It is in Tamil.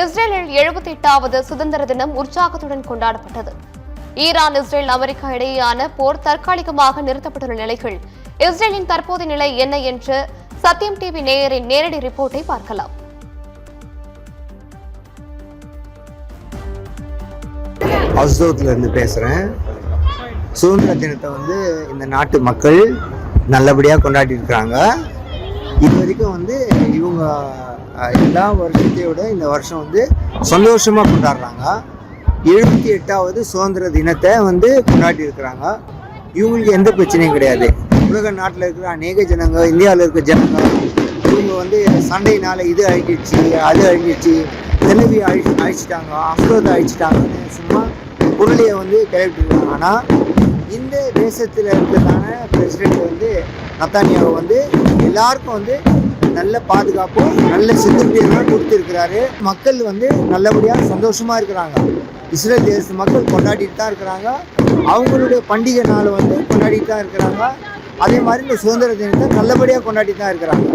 இஸ்ரேலில் 78வது சுதந்திர தினம் உற்சாகத்துடன் கொண்டாடப்பட்டது. ஈரான், இஸ்ரேல், அமெரிக்கா இடையேயான போர் தற்காலிகமாக நிறுத்தப்பட்டுள்ள நிலையில் இஸ்ரேலின் தற்போதைய நிலை என்ன என்று சத்தியம் டிவி நேயரின் நேரடி ரிப்போர்ட்டை பார்க்கலாம். அஸ்தோத்ல இருந்து பேசுறேன். சுதந்திர தினத்தை இந்த நாட்டு மக்கள் நல்லபடியாக கொண்டாடி இருக்கிறாங்க. இது வரைக்கும் இவங்க எல்லா வருஷத்தையோட இந்த வருஷம் சந்தோஷமாக கொண்டாடுறாங்க. 78வது சுதந்திர தினத்தை கொண்டாடி இருக்கிறாங்க. இவங்களுக்கு எந்த பிரச்சனையும் கிடையாது. உலக நாட்டில் இருக்கிற அநேக ஜனங்க, இந்தியாவில் இருக்கிற ஜனங்க, இவங்க சண்டையினால இது அழிஞ்சிடுச்சு, அது அழிஞ்சிடுச்சு, தெலவி அழிச்சிட்டாங்க, அஃப்ரோதை அழிச்சிட்டாங்கன்னு சும்மா பொருளையை கிளப்பிட்டுருக்காங்க. ஆனால் இந்த தேசத்தில் இருக்கிறதான பிரசிடென்ட் நத்தானியாவை எல்லாருக்கும் நல்ல பாதுகாப்பும் நல்ல செக்யூரிட்டியெல்லாம் கொடுத்துருக்கிறாரு. மக்கள் நல்லபடியாக சந்தோஷமாக இருக்கிறாங்க. இஸ்ரேல் தேச மக்கள் கொண்டாடிட்டு தான் இருக்கிறாங்க. அவங்களுடைய பண்டிகை நாள் கொண்டாடிட்டு தான் இருக்கிறாங்க. அதே மாதிரி இந்த சுதந்திர தினத்தை நல்லபடியாக கொண்டாடிட்டு தான் இருக்கிறாங்க.